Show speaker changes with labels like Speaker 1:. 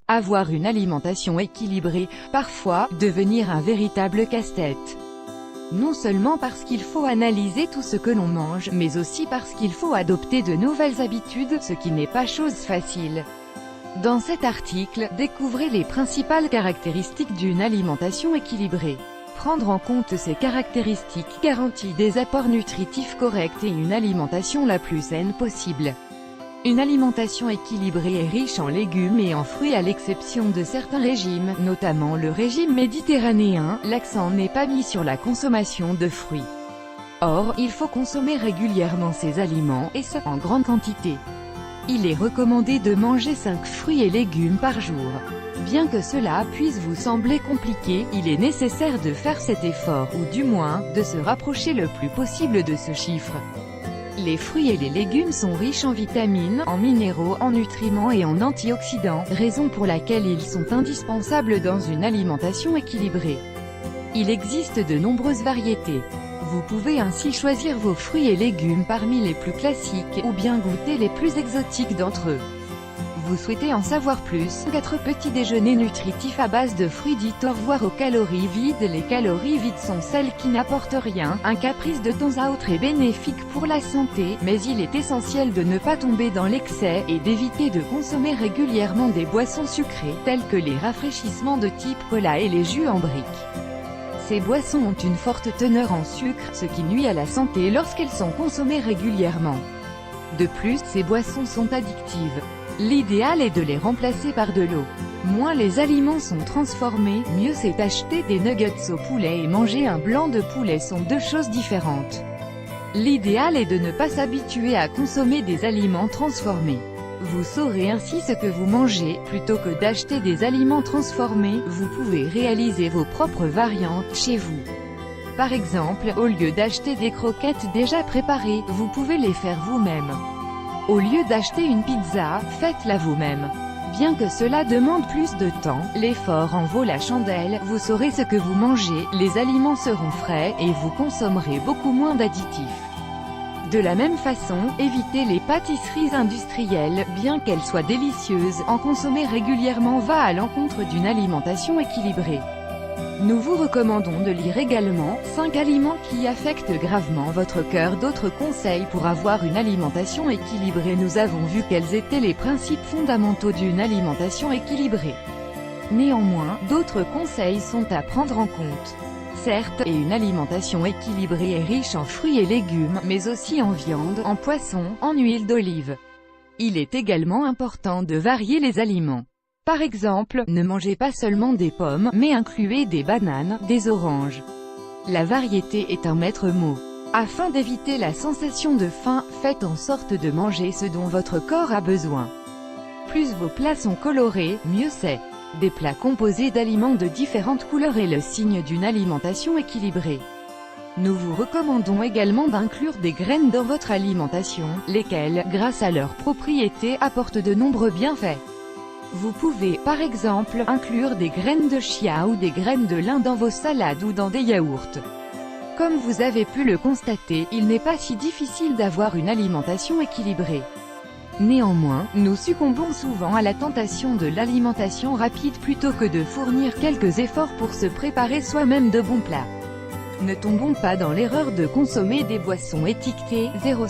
Speaker 1: Avoir une alimentation équilibrée, parfois, devenir un véritable casse-tête. Non seulement parce qu'il faut analyser tout ce que l'on mange, mais aussi parce qu'il faut adopter de nouvelles habitudes, ce qui n'est pas chose facile. Dans cet article, découvrez les principales caractéristiques d'une alimentation équilibrée. Prendre en compte ces caractéristiques garantit des apports nutritifs corrects et une alimentation la plus saine possible. Une alimentation équilibrée est riche en légumes et en fruits à l'exception de certains régimes, notamment le régime méditerranéen, l'accent n'est pas mis sur la consommation de fruits. Or, il faut consommer régulièrement ces aliments, et ce, en grande quantité. Il est recommandé de manger 5 fruits et légumes par jour. Bien que cela puisse vous sembler compliqué, il est nécessaire de faire cet effort, ou du moins, de se rapprocher le plus possible de ce chiffre. Les fruits et les légumes sont riches en vitamines, en minéraux, en nutriments et en antioxydants, raison pour laquelle ils sont indispensables dans une alimentation équilibrée. Il existe de nombreuses variétés. Vous pouvez ainsi choisir vos fruits et légumes parmi les plus classiques, ou bien goûter les plus exotiques d'entre eux. Vous souhaitez en savoir plus? 4 petits déjeuners nutritifs à base de fruits dit au revoir aux calories vides. Les calories vides sont celles qui n'apportent rien. Un caprice de temps à autre est bénéfique pour la santé, mais il est essentiel de ne pas tomber dans l'excès, et d'éviter de consommer régulièrement des boissons sucrées, telles que les rafraîchissements de type cola et les jus en briques. Ces boissons ont une forte teneur en sucre, ce qui nuit à la santé lorsqu'elles sont consommées régulièrement. De plus, ces boissons sont addictives. L'idéal est de les remplacer par de l'eau. Moins les aliments sont transformés, mieux c'est. Acheter des nuggets au poulet et manger un blanc de poulet sont deux choses différentes. L'idéal est de ne pas s'habituer à consommer des aliments transformés. Vous saurez ainsi ce que vous mangez, plutôt que d'acheter des aliments transformés, vous pouvez réaliser vos propres variantes chez vous. Par exemple, au lieu d'acheter des croquettes déjà préparées, vous pouvez les faire vous-même. Au lieu d'acheter une pizza, faites-la vous-même. Bien que cela demande plus de temps, l'effort en vaut la chandelle, vous saurez ce que vous mangez, les aliments seront frais, et vous consommerez beaucoup moins d'additifs. De la même façon, évitez les pâtisseries industrielles, bien qu'elles soient délicieuses, en consommer régulièrement va à l'encontre d'une alimentation équilibrée. Nous vous recommandons de lire également 5 aliments qui affectent gravement votre cœur. D'autres conseils pour avoir une alimentation équilibrée. Nous avons vu quels étaient les principes fondamentaux d'une alimentation équilibrée. Néanmoins, d'autres conseils sont à prendre en compte. Certes, et une alimentation équilibrée est riche en fruits et légumes, mais aussi en viande, en poisson, en huile d'olive. Il est également important de varier les aliments. Par exemple, ne mangez pas seulement des pommes, mais incluez des bananes, des oranges. La variété est un maître mot. Afin d'éviter la sensation de faim, faites en sorte de manger ce dont votre corps a besoin. Plus vos plats sont colorés, mieux c'est. Des plats composés d'aliments de différentes couleurs est le signe d'une alimentation équilibrée. Nous vous recommandons également d'inclure des graines dans votre alimentation, lesquelles, grâce à leurs propriétés, apportent de nombreux bienfaits. Vous pouvez, par exemple, inclure des graines de chia ou des graines de lin dans vos salades ou dans des yaourts. Comme vous avez pu le constater, il n'est pas si difficile d'avoir une alimentation équilibrée. Néanmoins, nous succombons souvent à la tentation de l'alimentation rapide plutôt que de fournir quelques efforts pour se préparer soi-même de bons plats. Ne tombons pas dans l'erreur de consommer des boissons étiquetées 0